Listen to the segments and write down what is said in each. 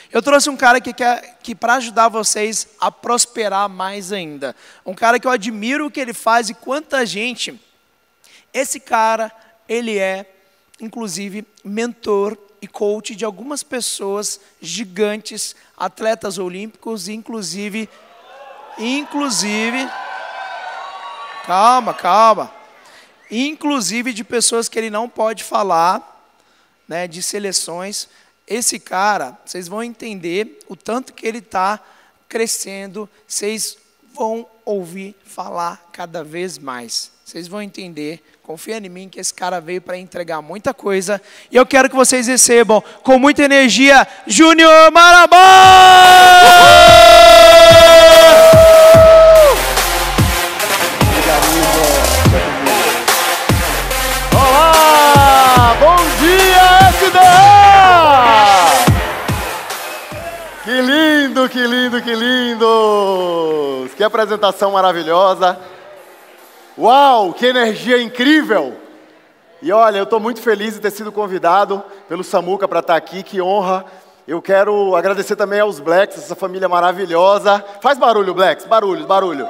Eu trouxe um cara que para ajudar vocês a prosperar mais ainda. Um cara que eu admiro o que ele faz e quanta gente. Esse cara, ele é, inclusive, mentor e coach de algumas pessoas gigantes, atletas olímpicos, inclusive, calma, inclusive de pessoas que ele não pode falar, né, de seleções. Esse cara, vocês vão entender o tanto que ele está crescendo, vocês vão ouvir falar cada vez mais. Vocês vão entender, confia em mim que esse cara veio para entregar muita coisa. E eu quero que vocês recebam com muita energia, Júnior Marabá! Olá! Bom dia, SDA! Que lindo, que lindo, que lindo! Que apresentação maravilhosa! Uau, que energia incrível! E olha, eu estou muito feliz de ter sido convidado pelo Samuca para estar aqui, que honra. Eu quero agradecer também aos Blacks, essa família maravilhosa. Faz barulho, Blacks, barulho, barulho.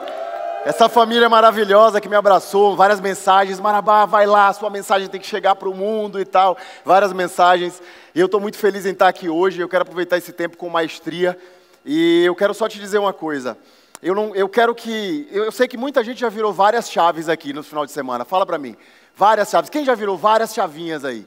Essa família maravilhosa que me abraçou, várias mensagens. Marabá, vai lá, sua mensagem tem que chegar para o mundo e tal. Várias mensagens. E eu estou muito feliz em estar aqui hoje. Eu quero aproveitar esse tempo com maestria. E eu quero só te dizer uma coisa. Eu sei que muita gente já virou várias chaves aqui no final de semana. Fala pra mim. Várias chaves. Quem já virou várias chavinhas aí?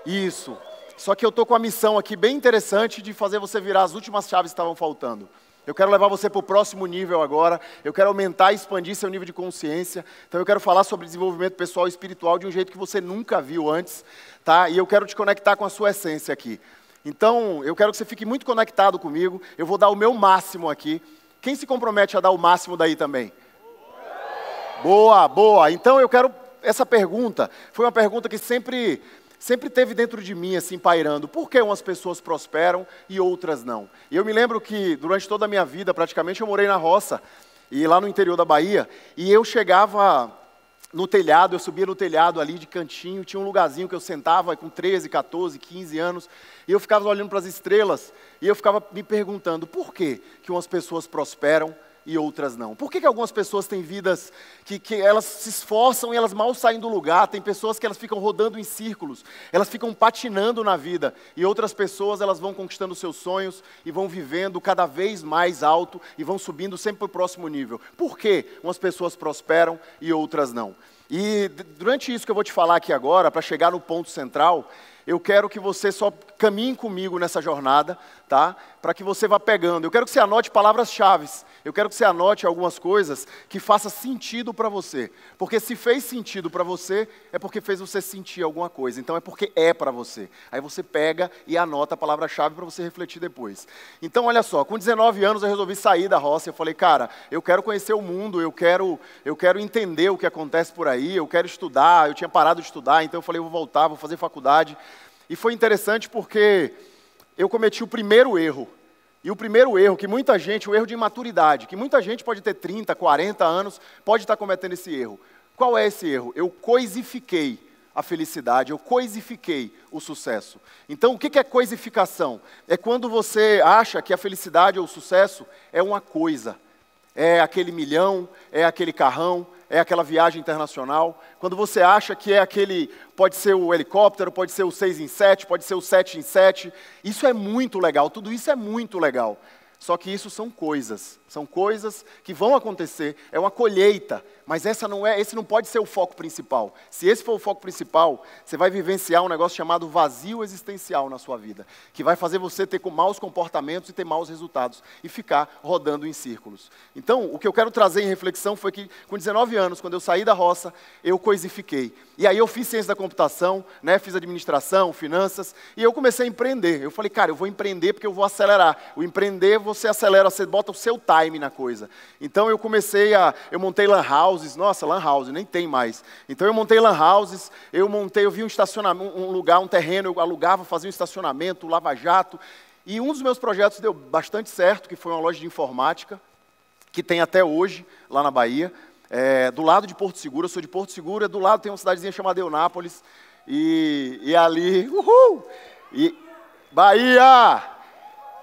Isso. Só que eu tô com a missão aqui bem interessante de fazer você virar as últimas chaves que estavam faltando. Eu quero levar você para o próximo nível agora. Eu quero aumentar e expandir seu nível de consciência. Então eu quero falar sobre desenvolvimento pessoal e espiritual de um jeito que você nunca viu antes, tá? E eu quero te conectar com a sua essência aqui. Então, eu quero que você fique muito conectado comigo. Eu vou dar o meu máximo aqui. Quem se compromete a dar o máximo daí também? Boa, boa. Então eu quero... Essa pergunta foi uma pergunta que sempre teve dentro de mim, assim, pairando. Por que umas pessoas prosperam e outras não? E eu me lembro que durante toda a minha vida, praticamente, eu morei na roça, e lá no interior da Bahia, e eu chegava no telhado, eu subia no telhado ali de cantinho, tinha um lugarzinho que eu sentava com 13, 14, 15 anos, e eu ficava olhando para as estrelas, e eu ficava me perguntando, por que umas pessoas prosperam e outras não? Por que algumas pessoas têm vidas que elas se esforçam e elas mal saem do lugar? Tem pessoas que elas ficam rodando em círculos, elas ficam patinando na vida, e outras pessoas elas vão conquistando seus sonhos e vão vivendo cada vez mais alto e vão subindo sempre para o próximo nível. Por que umas pessoas prosperam e outras não? E durante isso que eu vou te falar aqui agora, para chegar no ponto central, eu quero que você só caminhe comigo nessa jornada, tá? Para que você vá pegando. Eu quero que você anote palavras-chave. Eu quero que você anote algumas coisas que façam sentido para você. Porque se fez sentido para você, é porque fez você sentir alguma coisa. Então é porque é para você. Aí você pega e anota a palavra-chave para você refletir depois. Então olha só, com 19 anos eu resolvi sair da roça. Eu falei, cara, eu quero conhecer o mundo, eu quero entender o que acontece por aí, eu quero estudar. Eu tinha parado de estudar, então eu falei, eu vou voltar, vou fazer faculdade. E foi interessante porque eu cometi o primeiro erro. E o primeiro erro, que muita gente, o erro de imaturidade, que muita gente pode ter 30, 40 anos, pode estar cometendo esse erro. Qual é esse erro? Eu coisifiquei a felicidade, eu coisifiquei o sucesso. Então, o que é coisificação? É quando você acha que a felicidade ou o sucesso é uma coisa. É aquele milhão, é aquele carrão, é aquela viagem internacional. Quando você acha que é aquele, pode ser o helicóptero, pode ser o 6 em 7, pode ser o 7 em 7. Isso é muito legal, tudo isso é muito legal. Só que isso são coisas que vão acontecer, é uma colheita, mas esse não pode ser o foco principal. Se esse for o foco principal, você vai vivenciar um negócio chamado vazio existencial na sua vida, que vai fazer você ter maus comportamentos e ter maus resultados, e ficar rodando em círculos. Então, o que eu quero trazer em reflexão foi que, com 19 anos, quando eu saí da roça, eu coisifiquei. E aí eu fiz ciência da computação, né, fiz administração, finanças, e eu comecei a empreender. Eu falei, cara, eu vou empreender porque eu vou acelerar. O empreender, você acelera, você bota o seu time na coisa. Então eu eu montei lan houses, nossa, lan house, nem tem mais. Então eu montei lan houses, eu vi um estacionamento, um lugar, um terreno, eu alugava, fazia um estacionamento, lava-jato. E um dos meus projetos deu bastante certo, que foi uma loja de informática, que tem até hoje, lá na Bahia, do lado de Porto Seguro. Eu sou de Porto Seguro, do lado tem uma cidadezinha chamada Eunápolis, e ali, uhul! E Bahia!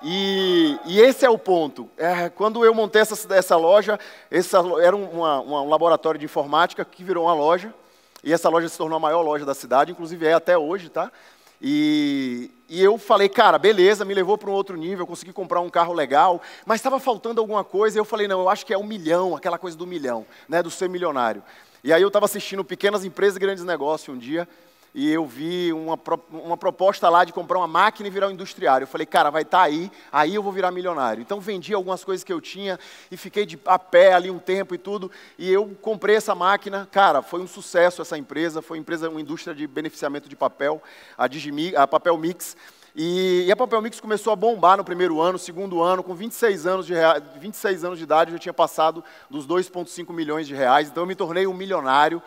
E esse é o ponto. Quando eu montei essa loja, era um laboratório de informática que virou uma loja. E essa loja se tornou a maior loja da cidade, inclusive é até hoje, tá? E eu falei, cara, beleza, me levou para um outro nível, eu consegui comprar um carro legal, mas estava faltando alguma coisa, e eu falei, não, eu acho que é o milhão, aquela coisa do milhão, né, do ser milionário. E aí eu estava assistindo Pequenas Empresas e Grandes Negócios um dia, e eu vi uma proposta lá de comprar uma máquina e virar um industriário. Eu falei, cara, vai estar aí eu vou virar milionário. Então vendi algumas coisas que eu tinha e fiquei a pé ali um tempo e tudo. E eu comprei essa máquina. Cara, foi um sucesso essa empresa. Foi uma indústria de beneficiamento de papel, a Papel Mix. E a Papel Mix começou a bombar no primeiro ano, segundo ano, com 26 anos de idade, eu já tinha passado dos 2,5 milhões de reais. Então eu me tornei um milionário.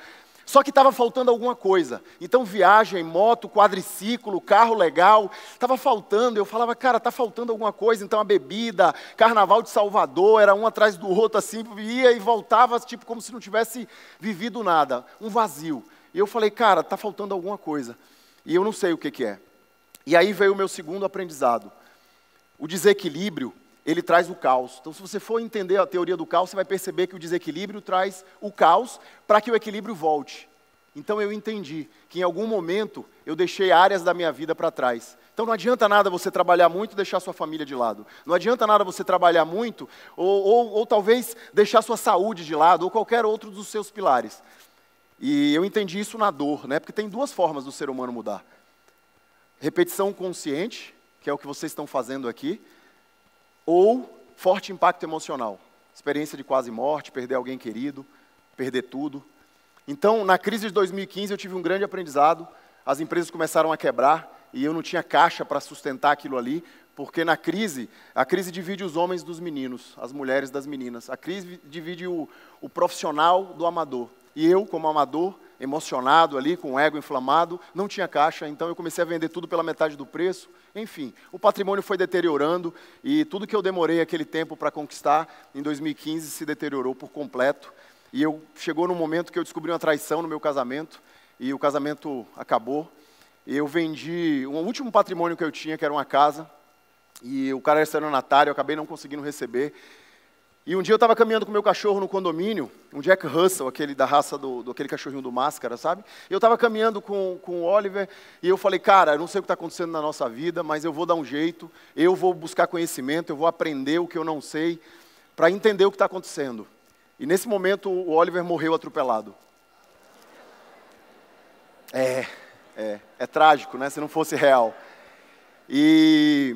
Só que estava faltando alguma coisa. Então viagem, moto, quadriciclo, carro legal, estava faltando. Eu falava, cara, está faltando alguma coisa. Então a bebida, Carnaval de Salvador, era um atrás do outro assim, ia e voltava, tipo como se não tivesse vivido nada, um vazio. E eu falei, cara, está faltando alguma coisa. E eu não sei o que é. E aí veio o meu segundo aprendizado. O desequilíbrio, ele traz o caos. Então, se você for entender a teoria do caos, você vai perceber que o desequilíbrio traz o caos para que o equilíbrio volte. Então, eu entendi que em algum momento eu deixei áreas da minha vida para trás. Então, não adianta nada você trabalhar muito e deixar sua família de lado. Não adianta nada você trabalhar muito ou talvez deixar sua saúde de lado ou qualquer outro dos seus pilares. E eu entendi isso na dor, né? Porque tem duas formas do ser humano mudar. Repetição consciente, que é o que vocês estão fazendo aqui, ou forte impacto emocional. Experiência de quase morte, perder alguém querido, perder tudo. Então, na crise de 2015, eu tive um grande aprendizado. As empresas começaram a quebrar e eu não tinha caixa para sustentar aquilo ali, porque a crise divide os homens dos meninos, as mulheres das meninas. A crise divide o profissional do amador. E eu, como amador, emocionado ali, com o ego inflamado, não tinha caixa, então eu comecei a vender tudo pela metade do preço. Enfim, o patrimônio foi deteriorando e tudo que eu demorei aquele tempo para conquistar, em 2015 se deteriorou por completo. E chegou num momento que eu descobri uma traição no meu casamento e o casamento acabou. Eu vendi o último patrimônio que eu tinha, que era uma casa, e o cara era estelionatário, eu acabei não conseguindo receber. E um dia eu estava caminhando com o meu cachorro no condomínio, um Jack Russell, aquele da raça aquele cachorrinho do Máscara, sabe? Eu estava caminhando com o Oliver e eu falei, cara, eu não sei o que está acontecendo na nossa vida, mas eu vou dar um jeito, eu vou buscar conhecimento, eu vou aprender o que eu não sei, para entender o que está acontecendo. E nesse momento o Oliver morreu atropelado. É trágico, né? Se não fosse real. E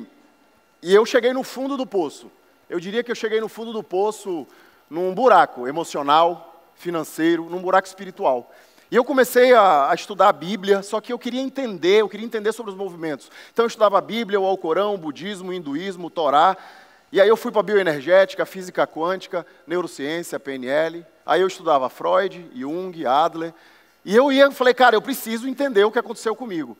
eu cheguei no fundo do poço. Eu diria que eu cheguei no fundo do poço num buraco emocional, financeiro, num buraco espiritual. E eu comecei a estudar a Bíblia, só que eu queria entender sobre os movimentos. Então eu estudava a Bíblia, o Alcorão, o budismo, o hinduísmo, o Torá. E aí eu fui para a bioenergética, a física quântica, neurociência, PNL. Aí eu estudava Freud, Jung, Adler. E eu falei, cara, eu preciso entender o que aconteceu comigo.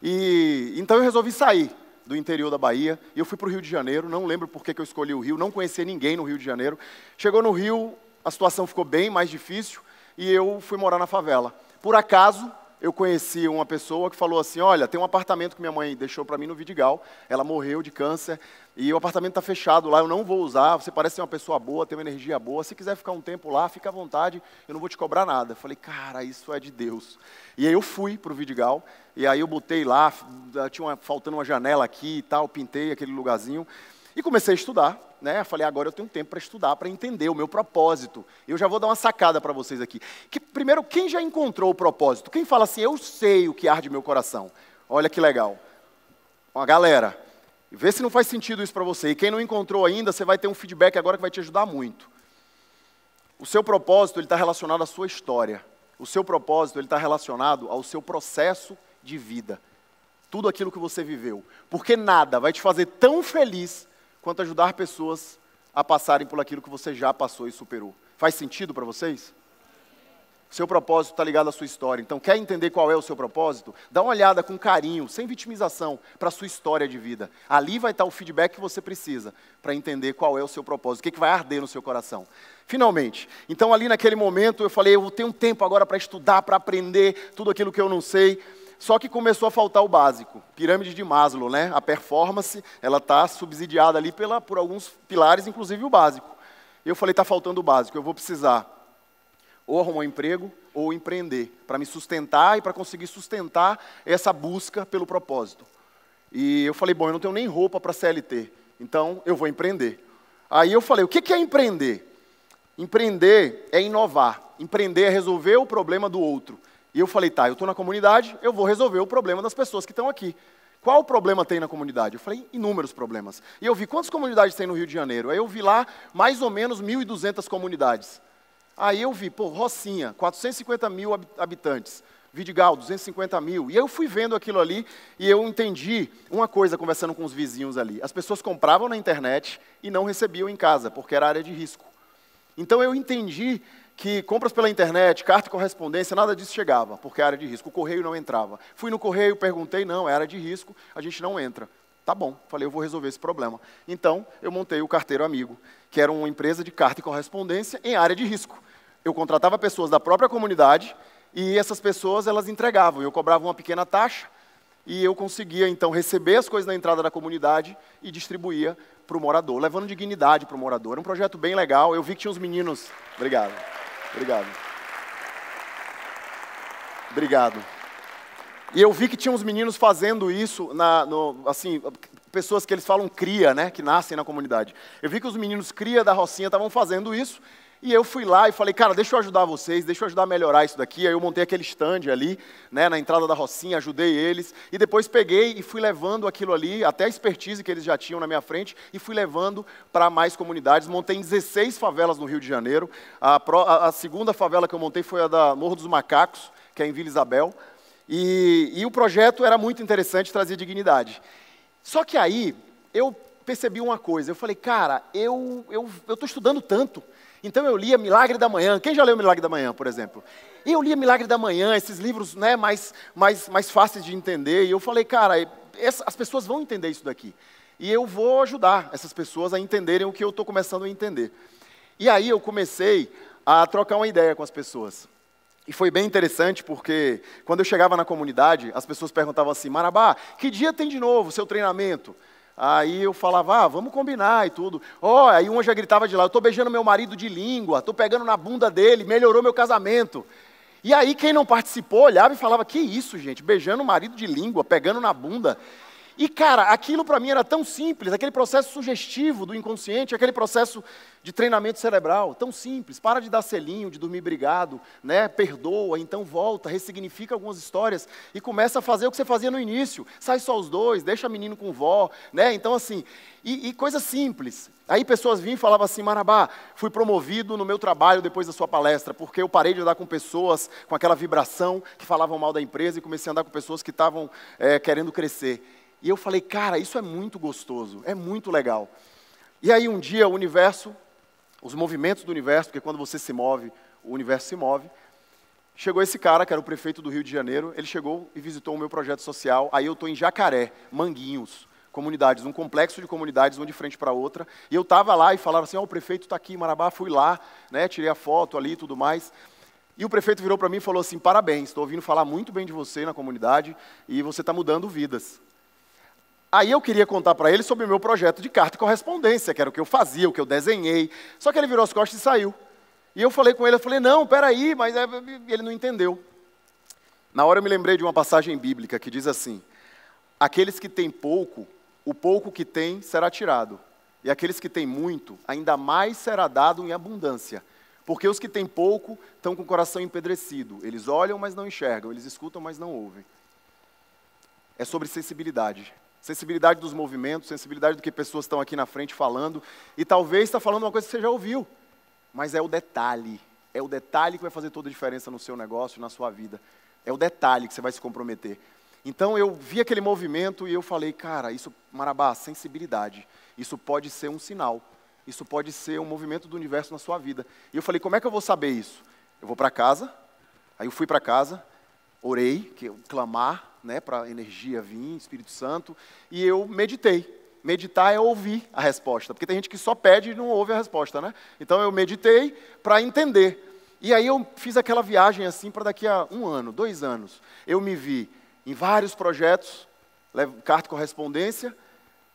E então eu resolvi sair do interior da Bahia, e eu fui para o Rio de Janeiro, não lembro por que eu escolhi o Rio, não conhecia ninguém no Rio de Janeiro. Chegou no Rio, a situação ficou bem mais difícil, e eu fui morar na favela. Por acaso, eu conheci uma pessoa que falou assim, olha, tem um apartamento que minha mãe deixou para mim no Vidigal, ela morreu de câncer, e o apartamento está fechado lá, eu não vou usar, você parece ser uma pessoa boa, tem uma energia boa, se quiser ficar um tempo lá, fica à vontade, eu não vou te cobrar nada. Eu falei, cara, isso é de Deus. E aí eu fui para o Vidigal, e aí eu botei lá, tinha faltando uma janela aqui e tal, pintei aquele lugarzinho, e comecei a estudar, né? Eu falei, agora eu tenho tempo para estudar, para entender o meu propósito. Eu já vou dar uma sacada para vocês aqui. Primeiro, quem já encontrou o propósito? Quem fala assim, eu sei o que arde meu coração? Olha que legal. Uma galera, vê se não faz sentido isso para você. E quem não encontrou ainda, você vai ter um feedback agora que vai te ajudar muito. O seu propósito, ele está relacionado à sua história. O seu propósito, ele está relacionado ao seu processo de vida. Tudo aquilo que você viveu. Porque nada vai te fazer tão feliz quanto ajudar pessoas a passarem por aquilo que você já passou e superou. Faz sentido para vocês? Seu propósito está ligado à sua história. Então, quer entender qual é o seu propósito? Dá uma olhada com carinho, sem vitimização, para a sua história de vida. Ali vai estar o feedback que você precisa para entender qual é o seu propósito, o que vai arder no seu coração. Finalmente. Então, ali naquele momento, eu falei, eu vou ter um tempo agora para estudar, para aprender tudo aquilo que eu não sei. Só que começou a faltar o básico, pirâmide de Maslow, né? A performance, ela está subsidiada ali por alguns pilares, inclusive o básico. E eu falei, está faltando o básico, eu vou precisar ou arrumar um emprego ou empreender, para me sustentar e para conseguir sustentar essa busca pelo propósito. E eu falei, bom, eu não tenho nem roupa para CLT, então eu vou empreender. Aí eu falei, o que é empreender? Empreender é inovar, empreender é resolver o problema do outro. E eu falei, tá, eu estou na comunidade, eu vou resolver o problema das pessoas que estão aqui. Qual problema tem na comunidade? Eu falei, inúmeros problemas. E eu vi quantas comunidades tem no Rio de Janeiro. Aí eu vi lá mais ou menos 1.200 comunidades. Aí eu vi, pô, Rocinha, 450 mil habitantes. Vidigal, 250 mil. E eu fui vendo aquilo ali e eu entendi uma coisa conversando com os vizinhos ali. As pessoas compravam na internet e não recebiam em casa, porque era área de risco. Então eu entendi que compras pela internet, carta e correspondência, nada disso chegava, porque é área de risco. O correio não entrava. Fui no correio, perguntei, não, é área de risco, a gente não entra. Tá bom, falei, eu vou resolver esse problema. Então, eu montei o Carteiro Amigo, que era uma empresa de carta e correspondência em área de risco. Eu contratava pessoas da própria comunidade e essas pessoas, elas entregavam. Eu cobrava uma pequena taxa e eu conseguia, então, receber as coisas na entrada da comunidade e distribuía para o morador, levando dignidade para o morador. Era um projeto bem legal. Eu vi que tinha uns meninos... Obrigado. E eu vi que tinha uns meninos fazendo isso, assim, pessoas que eles falam cria, né, que nascem na comunidade. Eu vi que os meninos cria da Rocinha estavam fazendo isso, e eu fui lá e falei, cara, deixa eu ajudar vocês, deixa eu ajudar a melhorar isso daqui. Aí eu montei aquele stand ali, né, na entrada da Rocinha, ajudei eles, e depois peguei e fui levando aquilo ali, até a expertise que eles já tinham na minha frente, e fui levando para mais comunidades. Montei em 16 favelas no Rio de Janeiro. A segunda favela que eu montei foi a da Morro dos Macacos, que é em Vila Isabel. E o projeto era muito interessante, trazia dignidade. Só que aí eu percebi uma coisa, eu falei, cara, eu estou estudando tanto. Então eu lia Milagre da Manhã. Quem já leu Milagre da Manhã, por exemplo? Eu lia Milagre da Manhã, esses livros, né, mais fáceis de entender. E eu falei, cara, as pessoas vão entender isso daqui. E eu vou ajudar essas pessoas a entenderem o que eu estou começando a entender. E aí eu comecei a trocar uma ideia com as pessoas. E foi bem interessante porque quando eu chegava na comunidade, as pessoas perguntavam assim, Marabá, que dia tem de novo o seu treinamento? Aí eu falava, vamos combinar e tudo. Aí uma já gritava de lá, eu estou beijando meu marido de língua, estou pegando na bunda dele, melhorou meu casamento. E aí quem não participou olhava e falava, que isso, gente, beijando o marido de língua, pegando na bunda. E, cara, aquilo para mim era tão simples, aquele processo sugestivo do inconsciente, aquele processo de treinamento cerebral, tão simples. Para de dar selinho, de dormir brigado, né? Perdoa, então volta, ressignifica algumas histórias e começa a fazer o que você fazia no início. Sai só os dois, deixa menino com vó, né? Então, assim, e coisas simples. Aí pessoas vinham e falavam assim, Marabá, fui promovido no meu trabalho depois da sua palestra, porque eu parei de andar com pessoas com aquela vibração que falavam mal da empresa e comecei a andar com pessoas que estavam querendo crescer. E eu falei, cara, isso é muito gostoso, é muito legal. E aí um dia o universo, os movimentos do universo, porque quando você se move, o universo se move, chegou esse cara, que era o prefeito do Rio de Janeiro, ele chegou e visitou o meu projeto social, aí eu estou em Jacaré, Manguinhos, comunidades, um complexo de comunidades, uma de frente para a outra, e eu estava lá e falaram assim, o prefeito está aqui em Marabá, fui lá, né, tirei a foto ali e tudo mais. E o prefeito virou para mim e falou assim, parabéns, estou ouvindo falar muito bem de você na comunidade e você está mudando vidas. Aí eu queria contar para ele sobre o meu projeto de carta e correspondência, que era o que eu fazia, o que eu desenhei. Só que ele virou as costas e saiu. E eu falei com ele, não, peraí, mas ele não entendeu. Na hora eu me lembrei de uma passagem bíblica que diz assim, aqueles que têm pouco, o pouco que têm será tirado. E aqueles que têm muito, ainda mais será dado em abundância. Porque os que têm pouco estão com o coração empedrecido. Eles olham, mas não enxergam. Eles escutam, mas não ouvem. É sobre sensibilidade. Sensibilidade dos movimentos, sensibilidade do que pessoas estão aqui na frente falando. E talvez está falando uma coisa que você já ouviu. Mas é o detalhe. É o detalhe que vai fazer toda a diferença no seu negócio, na sua vida. É o detalhe que você vai se comprometer. Então eu vi aquele movimento e eu falei, cara, isso, Marabá, sensibilidade. Isso pode ser um sinal. Isso pode ser um movimento do universo na sua vida. E eu falei, como é que eu vou saber isso? Eu vou para casa. Aí eu fui para casa, orei, clamar, né, para a energia vir, Espírito Santo, e eu meditei. Meditar é ouvir a resposta, porque tem gente que só pede e não ouve a resposta, né? Então eu meditei para entender. E aí eu fiz aquela viagem assim para daqui a 1 ano, 2 anos. Eu me vi em vários projetos, carta e correspondência,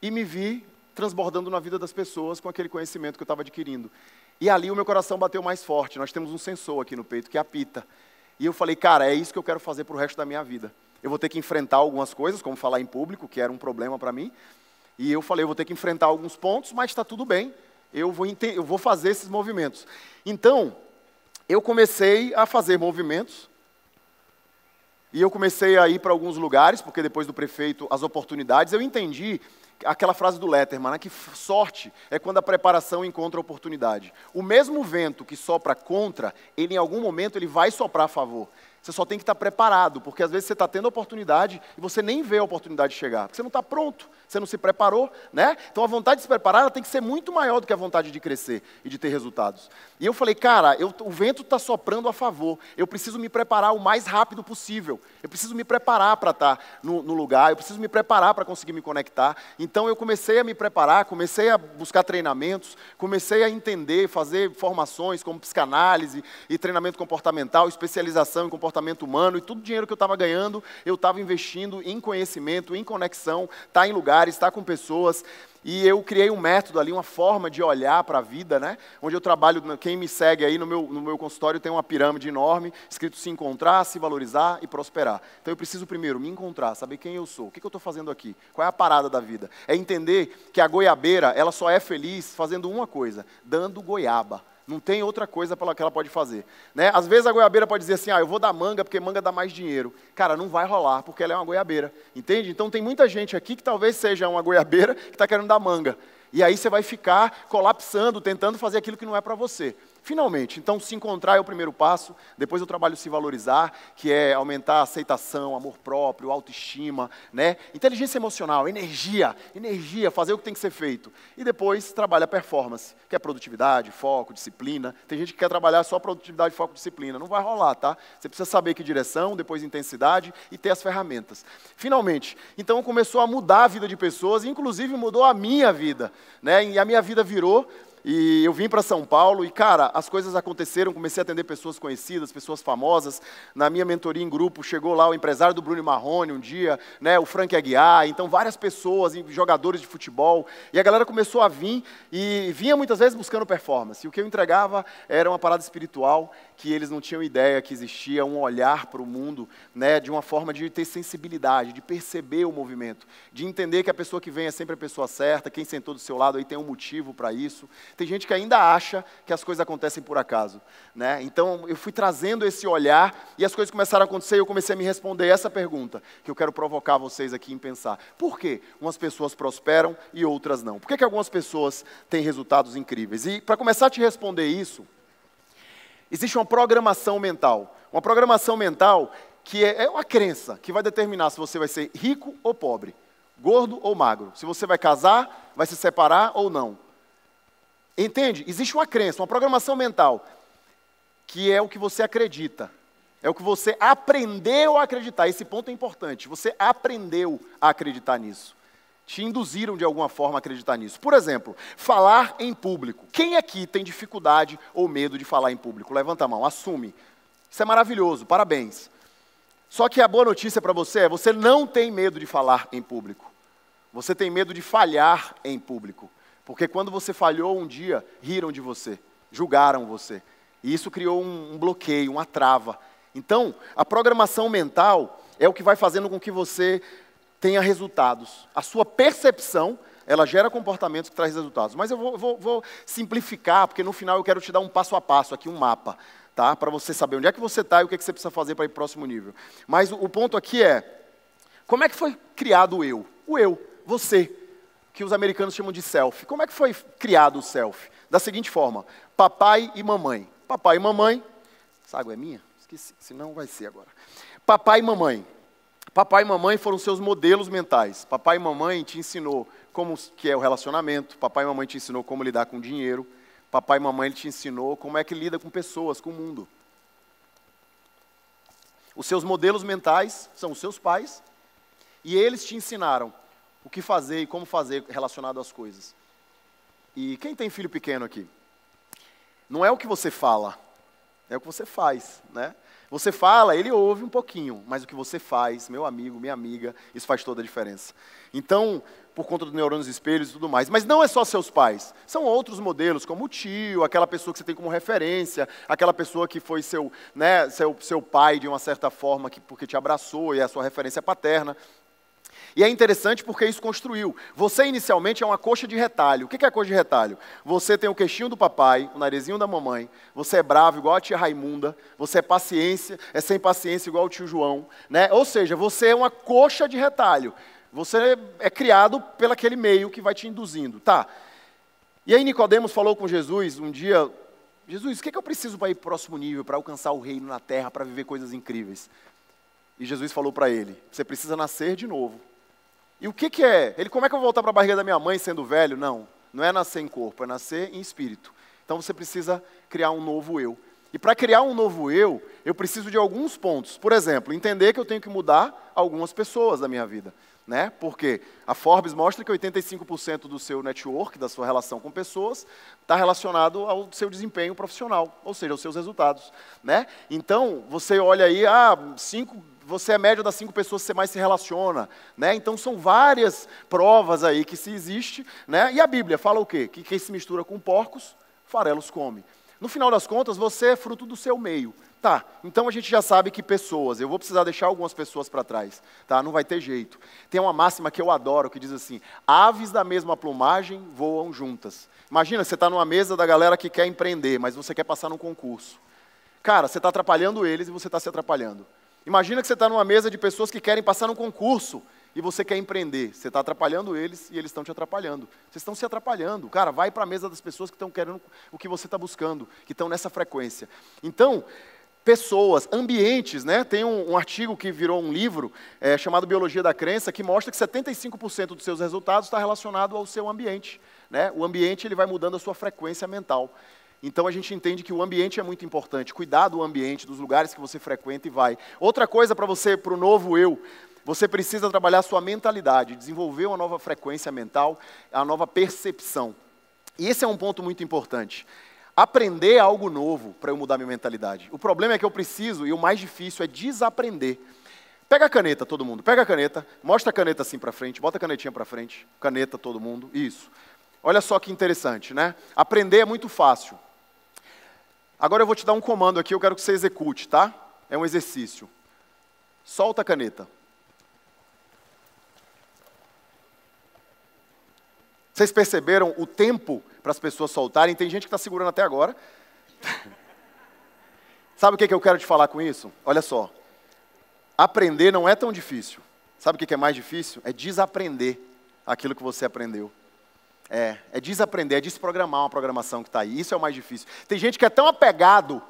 e me vi transbordando na vida das pessoas com aquele conhecimento que eu estava adquirindo. E ali o meu coração bateu mais forte. Nós temos um sensor aqui no peito que apita. E eu falei, cara, é isso que eu quero fazer para o resto da minha vida. Eu vou ter que enfrentar algumas coisas, como falar em público, que era um problema para mim. E eu falei, eu vou ter que enfrentar alguns pontos, mas está tudo bem. Eu vou fazer esses movimentos. Então, eu comecei a fazer movimentos. E eu comecei a ir para alguns lugares, porque depois do prefeito, as oportunidades, eu entendi aquela frase do Letterman, né, que sorte é quando a preparação encontra a oportunidade. O mesmo vento que sopra contra, ele em algum momento ele vai soprar a favor. Você só tem que estar preparado, porque às vezes você está tendo a oportunidade e você nem vê a oportunidade chegar, porque você não está pronto, você não se preparou, né? Então a vontade de se preparar ela tem que ser muito maior do que a vontade de crescer e de ter resultados. E eu falei, cara, o vento está soprando a favor, eu preciso me preparar o mais rápido possível, eu preciso me preparar para estar no lugar, eu preciso me preparar para conseguir me conectar. Então eu comecei a me preparar, comecei a buscar treinamentos, comecei a entender, fazer formações como psicanálise e treinamento comportamental, especialização em comportamento humano, e todo o dinheiro que eu estava ganhando, eu estava investindo em conhecimento, em conexão, estar em lugares, estar com pessoas, e eu criei um método ali, uma forma de olhar para a vida, né? Onde eu trabalho, quem me segue aí no meu consultório tem uma pirâmide enorme, escrito se encontrar, se valorizar e prosperar. Então eu preciso primeiro me encontrar, saber quem eu sou, o que eu estou fazendo aqui, qual é a parada da vida. É entender que a goiabeira, ela só é feliz fazendo uma coisa, dando goiaba. Não tem outra coisa que ela pode fazer, né? Às vezes a goiabeira pode dizer assim, eu vou dar manga porque manga dá mais dinheiro. Cara, não vai rolar, porque ela é uma goiabeira, entende? Então tem muita gente aqui que talvez seja uma goiabeira que está querendo dar manga. E aí você vai ficar colapsando, tentando fazer aquilo que não é para você. Finalmente, então se encontrar é o primeiro passo, depois eu trabalho se valorizar, que é aumentar a aceitação, amor próprio, autoestima, né? Inteligência emocional, energia, fazer o que tem que ser feito. E depois trabalha a performance, que é produtividade, foco, disciplina. Tem gente que quer trabalhar só produtividade, foco, disciplina. Não vai rolar, tá? Você precisa saber que direção, depois intensidade e ter as ferramentas. Finalmente, então começou a mudar a vida de pessoas, inclusive mudou a minha vida, né? E a minha vida virou. E eu vim para São Paulo e, cara, as coisas aconteceram, comecei a atender pessoas conhecidas, pessoas famosas. Na minha mentoria em grupo, chegou lá o empresário do Bruno Marrone um dia, né, o Frank Aguiar, então várias pessoas, jogadores de futebol. E a galera começou a vir e vinha muitas vezes buscando performance. E o que eu entregava era uma parada espiritual que eles não tinham ideia que existia, um olhar para o mundo, né, de uma forma de ter sensibilidade, de perceber o movimento, de entender que a pessoa que vem é sempre a pessoa certa, quem sentou do seu lado aí tem um motivo para isso. Tem gente que ainda acha que as coisas acontecem por acaso, né? Então eu fui trazendo esse olhar e as coisas começaram a acontecer e eu comecei a me responder essa pergunta que eu quero provocar vocês aqui em pensar. Por que umas pessoas prosperam e outras não? Por que algumas pessoas têm resultados incríveis? E para começar a te responder isso, existe uma programação mental. Uma programação mental que é uma crença que vai determinar se você vai ser rico ou pobre, gordo ou magro, se você vai casar, vai se separar ou não. Entende? Existe uma crença, uma programação mental, que é o que você acredita. É o que você aprendeu a acreditar. Esse ponto é importante. Você aprendeu a acreditar nisso. Te induziram de alguma forma a acreditar nisso. Por exemplo, falar em público. Quem aqui tem dificuldade ou medo de falar em público? Levanta a mão, assume. Isso é maravilhoso, parabéns. Só que a boa notícia para você é, você não tem medo de falar em público. Você tem medo de falhar em público. Porque quando você falhou um dia, riram de você, julgaram você. E isso criou um bloqueio, uma trava. Então, a programação mental é o que vai fazendo com que você tenha resultados. A sua percepção, ela gera comportamentos que trazem resultados. Mas eu vou simplificar, porque no final eu quero te dar um passo a passo aqui, um mapa, tá? Para você saber onde é que você está e o que você precisa fazer para ir para o próximo nível. Mas o ponto aqui é, como é que foi criado o eu? O eu, você, que os americanos chamam de self. Como é que foi criado o self? Da seguinte forma, papai e mamãe. Papai e mamãe, essa água é minha? Esqueci, senão vai ser agora. Papai e mamãe. Papai e mamãe foram seus modelos mentais. Papai e mamãe te ensinou como que é o relacionamento. Papai e mamãe te ensinou como lidar com dinheiro. Papai e mamãe te ensinou como é que lida com pessoas, com o mundo. Os seus modelos mentais são os seus pais. E eles te ensinaram o que fazer e como fazer relacionado às coisas. E quem tem filho pequeno aqui? Não é o que você fala, é o que você faz, né? Você fala, ele ouve um pouquinho, mas o que você faz, meu amigo, minha amiga, isso faz toda a diferença. Então, por conta dos neurônios espelhos e tudo mais. Mas não é só seus pais, são outros modelos, como o tio, aquela pessoa que você tem como referência, aquela pessoa que foi seu pai de uma certa forma, porque te abraçou e é a sua referência paterna. E é interessante porque isso construiu. Você inicialmente é uma coxa de retalho. O que é a coxa de retalho? Você tem o queixinho do papai, o narizinho da mamãe, você é bravo igual a tia Raimunda, você é sem paciência igual o tio João, né? Ou seja, você é uma coxa de retalho. Você é criado pelo aquele meio que vai te induzindo. Tá. E aí Nicodemos falou com Jesus um dia, Jesus, o que eu preciso para ir para o próximo nível, para alcançar o reino na terra, para viver coisas incríveis? E Jesus falou para ele, você precisa nascer de novo. E o que é? Ele, como é que eu vou voltar para a barriga da minha mãe sendo velho? Não, não é nascer em corpo, é nascer em espírito. Então você precisa criar um novo eu. E para criar um novo eu preciso de alguns pontos. Por exemplo, entender que eu tenho que mudar algumas pessoas da minha vida. Né? Porque a Forbes mostra que 85% do seu network, da sua relação com pessoas, está relacionado ao seu desempenho profissional, ou seja, aos seus resultados. Né? Então, você olha aí, você é média das 5 pessoas que você mais se relaciona. Né? Então, são várias provas aí que se existe. Né? E a Bíblia fala o quê? Que quem se mistura com porcos, farelos come. No final das contas, você é fruto do seu meio. Tá, então a gente já sabe que pessoas, eu vou precisar deixar algumas pessoas para trás, tá? Não vai ter jeito. Tem uma máxima que eu adoro, que diz assim, aves da mesma plumagem voam juntas. Imagina, você está numa mesa da galera que quer empreender, mas você quer passar num concurso. Cara, você está atrapalhando eles e você está se atrapalhando. Imagina que você está numa mesa de pessoas que querem passar num concurso e você quer empreender. Você está atrapalhando eles e eles estão te atrapalhando. Vocês estão se atrapalhando. Cara, vai para a mesa das pessoas que estão querendo o que você está buscando, que estão nessa frequência. Então, pessoas, ambientes, né? Tem um artigo que virou um livro chamado Biologia da Crença, que mostra que 75% dos seus resultados está relacionado ao seu ambiente. Né? O ambiente ele vai mudando a sua frequência mental. Então a gente entende que o ambiente é muito importante, cuidar do ambiente, dos lugares que você frequenta e vai. Outra coisa para você, para o novo eu, você precisa trabalhar a sua mentalidade, desenvolver uma nova frequência mental, a nova percepção. E esse é um ponto muito importante. Aprender algo novo para eu mudar minha mentalidade. O problema é que eu preciso, e o mais difícil é desaprender. Pega a caneta, todo mundo. Pega a caneta, mostra a caneta assim para frente, bota a canetinha para frente. Caneta, todo mundo. Isso. Olha só que interessante, né? Aprender é muito fácil. Agora eu vou te dar um comando aqui, eu quero que você execute, tá? É um exercício. Solta a caneta. Vocês perceberam o tempo para as pessoas soltarem? Tem gente que está segurando até agora. Sabe o que eu quero te falar com isso? Olha só. Aprender não é tão difícil. Sabe o que é mais difícil? É desaprender aquilo que você aprendeu. É desaprender, é desprogramar uma programação que está aí. Isso é o mais difícil. Tem gente que é tão apegado.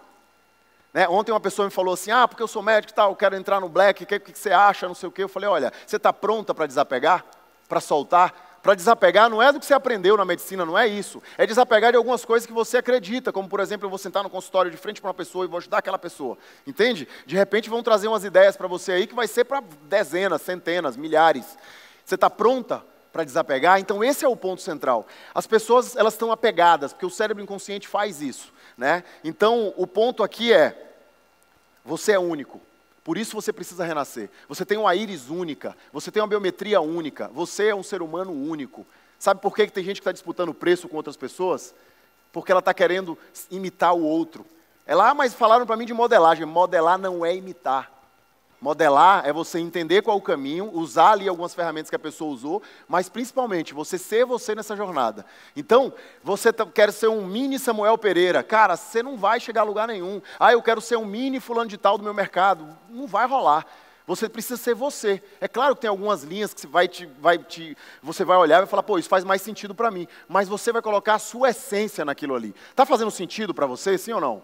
Né? Ontem uma pessoa me falou assim, porque eu sou médico e tal, eu quero entrar no black, o que você acha, não sei o quê. Eu falei, olha, você está pronta para desapegar? Para soltar? Para desapegar não é do que você aprendeu na medicina, não é isso. É desapegar de algumas coisas que você acredita, como por exemplo, eu vou sentar no consultório de frente para uma pessoa e vou ajudar aquela pessoa. Entende? De repente vão trazer umas ideias para você aí que vai ser para dezenas, centenas, milhares. Você está pronta para desapegar? Então esse é o ponto central. As pessoas elas estão apegadas, porque o cérebro inconsciente faz isso. Né? Então o ponto aqui é, você é único. Por isso você precisa renascer. Você tem uma íris única, você tem uma biometria única, você é um ser humano único. Sabe por que tem gente que está disputando preço com outras pessoas? Porque ela está querendo imitar o outro. Mas falaram para mim de modelagem. Modelar não é imitar. Modelar é você entender qual é o caminho, usar ali algumas ferramentas que a pessoa usou, mas principalmente você ser você nessa jornada. Então, você quer ser um mini Samuel Pereira. Cara, você não vai chegar a lugar nenhum. Eu quero ser um mini fulano de tal do meu mercado. Não vai rolar. Você precisa ser você. É claro que tem algumas linhas que você vai olhar e vai falar, pô, isso faz mais sentido para mim. Mas você vai colocar a sua essência naquilo ali. Está fazendo sentido para você, sim ou não?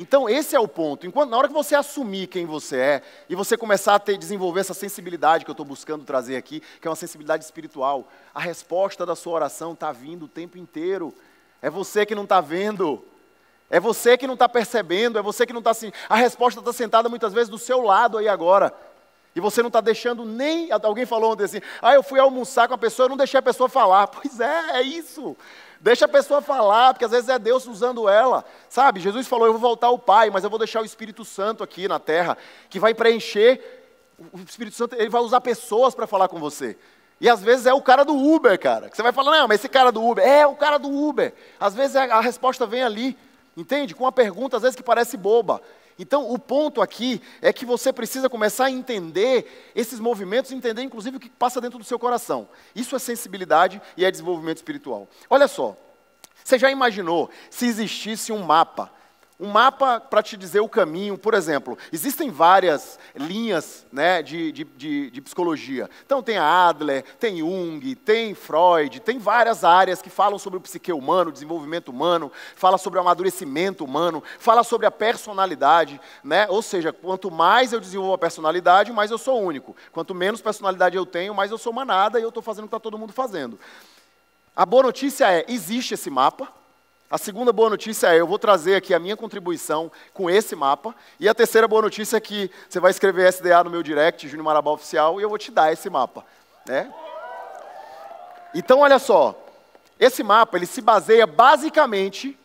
Então, esse é o ponto. Na hora que você assumir quem você é, e você começar a desenvolver essa sensibilidade que eu estou buscando trazer aqui, que é uma sensibilidade espiritual, a resposta da sua oração está vindo o tempo inteiro. É você que não está vendo. É você que não está percebendo. É você que não está... A resposta está sentada muitas vezes do seu lado aí agora. E você não está deixando nem... Alguém falou ontem assim, eu fui almoçar com a pessoa, eu não deixei a pessoa falar. Pois é isso. Deixa a pessoa falar, porque às vezes é Deus usando ela. Sabe, Jesus falou, eu vou voltar ao Pai, mas eu vou deixar o Espírito Santo aqui na terra, que vai preencher. O Espírito Santo, ele vai usar pessoas para falar com você. E às vezes é o cara do Uber, cara. Que você vai falar, não, mas esse cara do Uber, é o cara do Uber. Às vezes a resposta vem ali, entende? Com uma pergunta, às vezes que parece boba. Então, o ponto aqui é que você precisa começar a entender esses movimentos, entender inclusive o que passa dentro do seu coração. Isso é sensibilidade e é desenvolvimento espiritual. Olha só, você já imaginou se existisse um mapa? Um mapa para te dizer o caminho, por exemplo, existem várias linhas, né, de psicologia. Então tem a Adler, tem Jung, tem Freud, tem várias áreas que falam sobre o psique humano, o desenvolvimento humano, fala sobre o amadurecimento humano, fala sobre a personalidade, né? Ou seja, quanto mais eu desenvolvo a personalidade, mais eu sou único. Quanto menos personalidade eu tenho, mais eu sou manada e eu estou fazendo o que está todo mundo fazendo. A boa notícia é, existe esse mapa. A segunda boa notícia é, eu vou trazer aqui a minha contribuição com esse mapa. E a terceira boa notícia é que você vai escrever SDA no meu direct, Júnior Marabá Oficial, e eu vou te dar esse mapa, né? Então, olha só. Esse mapa, ele se baseia basicamente,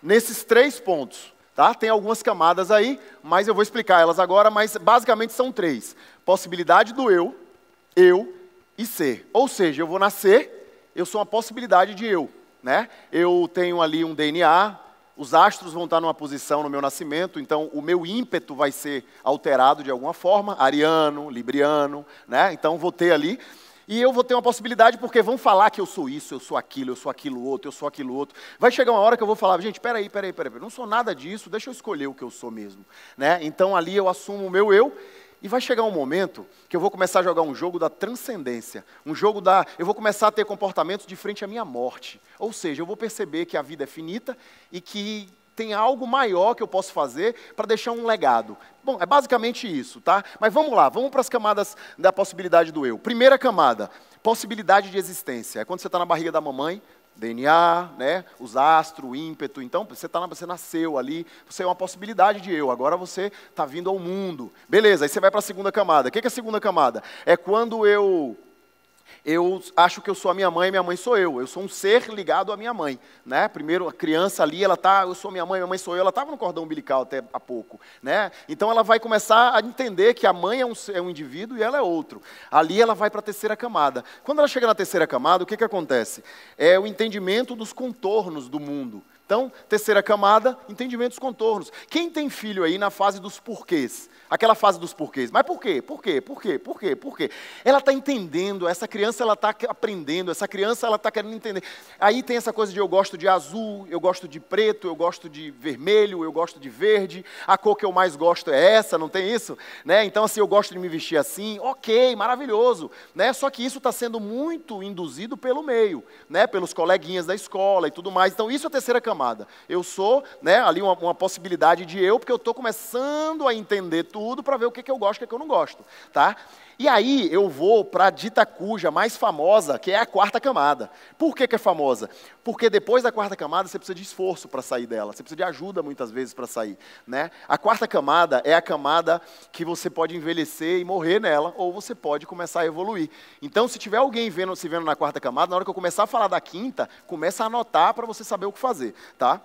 nesses 3 pontos. Tá? Tem algumas camadas aí, mas eu vou explicar elas agora, mas basicamente são 3. Possibilidade do eu e ser. Ou seja, eu vou nascer, eu sou uma possibilidade de eu. Né? Eu tenho ali um DNA, os astros vão estar numa posição no meu nascimento, então o meu ímpeto vai ser alterado de alguma forma, ariano, libriano, né? Então vou ter ali, e eu vou ter uma possibilidade porque vão falar que eu sou isso, eu sou aquilo outro, eu sou aquilo outro. Vai chegar uma hora que eu vou falar, gente, peraí, não sou nada disso, deixa eu escolher o que eu sou mesmo. Né? Então ali eu assumo o meu eu, e vai chegar um momento que eu vou começar a jogar um jogo da transcendência, eu vou começar a ter comportamentos de frente à minha morte. Ou seja, eu vou perceber que a vida é finita e que tem algo maior que eu posso fazer para deixar um legado. Bom, é basicamente isso, tá? Mas vamos lá, vamos para as camadas da possibilidade do eu. Primeira camada, possibilidade de existência. É quando você está na barriga da mamãe, DNA, né, os astros, o ímpeto, então você nasceu ali, você é uma possibilidade de eu, agora você está vindo ao mundo. Beleza, aí você vai para a segunda camada. O que é a segunda camada? É quando eu acho que eu sou a minha mãe sou eu sou um ser ligado à minha mãe. Né? Primeiro, a criança ali, eu sou minha mãe sou eu, ela estava no cordão umbilical até há pouco. Né? Então ela vai começar a entender que a mãe é um indivíduo e ela é outro. Ali ela vai para a terceira camada. Quando ela chega na terceira camada, o que acontece? É o entendimento dos contornos do mundo. Então, terceira camada, entendimento dos contornos. Quem tem filho aí na fase dos porquês? Aquela fase dos porquês. Mas por quê? Por quê? Por quê? Por quê? Por quê? Ela está entendendo, essa criança ela está aprendendo, essa criança ela está querendo entender. Aí tem essa coisa de eu gosto de azul, eu gosto de preto, eu gosto de vermelho, eu gosto de verde, a cor que eu mais gosto é essa, não tem isso? Né? Então assim, eu gosto de me vestir assim, ok, maravilhoso. Né? Só que isso está sendo muito induzido pelo meio, né? Pelos coleguinhas da escola e tudo mais. Então isso é a terceira camada. Eu sou, né, ali uma possibilidade de eu, porque eu estou começando a entender tudo para ver o que eu gosto e o que eu não gosto. Tá? E aí eu vou para a dita cuja mais famosa, que é a quarta camada. Por que é famosa? Porque depois da quarta camada você precisa de esforço para sair dela, você precisa de ajuda muitas vezes para sair. Né? A quarta camada é a camada que você pode envelhecer e morrer nela, ou você pode começar a evoluir. Então se tiver alguém se vendo na quarta camada, na hora que eu começar a falar da quinta, começa a anotar para você saber o que fazer. Tá?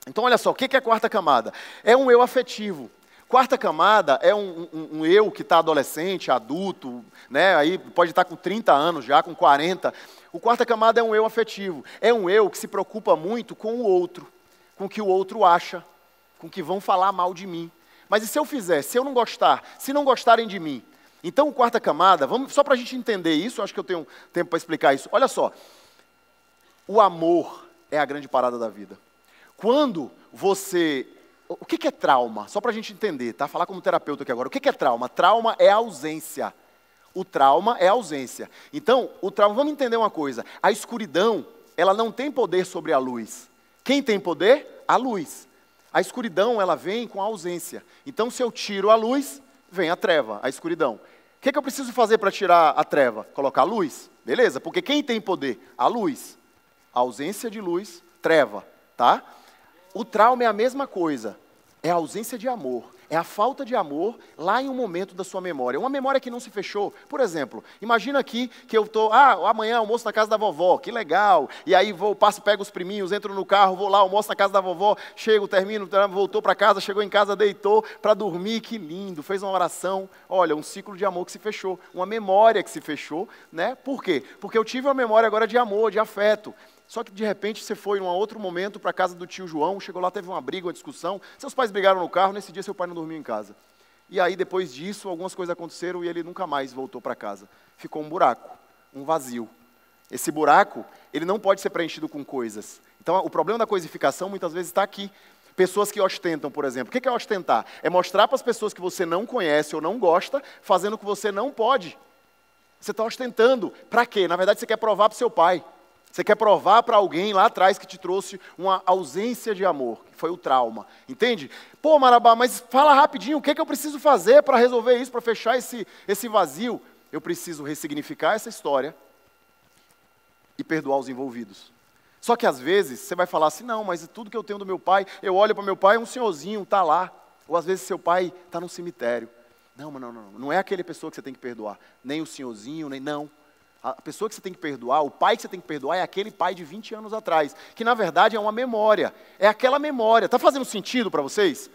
Então olha só, o que é a quarta camada? É um eu afetivo. Quarta camada é um eu que está adolescente, adulto, né? Aí pode estar com 30 anos já, com 40. O quarta camada é um eu afetivo. É um eu que se preocupa muito com o outro, com o que o outro acha, com o que vão falar mal de mim. Mas e se eu fizer? Se eu não gostar? Se não gostarem de mim? Então, quarta camada, só para a gente entender isso, acho que eu tenho tempo para explicar isso. Olha só, o amor é a grande parada da vida. Quando você... O que é trauma? Só para a gente entender, tá? Falar como terapeuta aqui agora. O que é trauma? Trauma é ausência. O trauma é ausência. Então, o trauma, vamos entender uma coisa. A escuridão, ela não tem poder sobre a luz. Quem tem poder? A luz. A escuridão, ela vem com a ausência. Então, se eu tiro a luz, vem a treva, a escuridão. O que eu preciso fazer para tirar a treva? Colocar a luz. Beleza? Porque quem tem poder? A luz. A ausência de luz, treva. Tá? O trauma é a mesma coisa. É a ausência de amor. É a falta de amor lá em um momento da sua memória. Uma memória que não se fechou. Por exemplo, imagina aqui que eu estou, amanhã almoço na casa da vovó, que legal. E aí pego os priminhos, entro no carro, vou lá, almoço na casa da vovó, chego, termino, voltou para casa, chegou em casa, deitou para dormir, que lindo, fez uma oração. Olha, um ciclo de amor que se fechou, uma memória que se fechou, né? Por quê? Porque eu tive uma memória agora de amor, de afeto. Só que de repente você foi em um outro momento para a casa do tio João, chegou lá, teve uma briga, uma discussão, seus pais brigaram no carro, nesse dia seu pai não dormiu em casa. E aí depois disso, algumas coisas aconteceram e ele nunca mais voltou para casa. Ficou um buraco, um vazio. Esse buraco, ele não pode ser preenchido com coisas. Então o problema da coisificação muitas vezes está aqui. Pessoas que ostentam, por exemplo. O que é ostentar? É mostrar para as pessoas que você não conhece ou não gosta, fazendo o que você não pode. Você está ostentando. Para quê? Na verdade você quer provar para o seu pai. Você quer provar para alguém lá atrás que te trouxe uma ausência de amor, que foi o trauma. Entende? Pô, Marabá, mas fala rapidinho, o que eu preciso fazer para resolver isso, para fechar esse vazio? Eu preciso ressignificar essa história e perdoar os envolvidos. Só que às vezes você vai falar assim, não, mas tudo que eu tenho do meu pai, eu olho para meu pai, um senhorzinho está lá. Ou às vezes seu pai está no cemitério. Não é aquele pessoa que você tem que perdoar. Nem o senhorzinho, não. A pessoa que você tem que perdoar, o pai que você tem que perdoar é aquele pai de 20 anos atrás, que na verdade é uma memória, é aquela memória. Está fazendo sentido para vocês?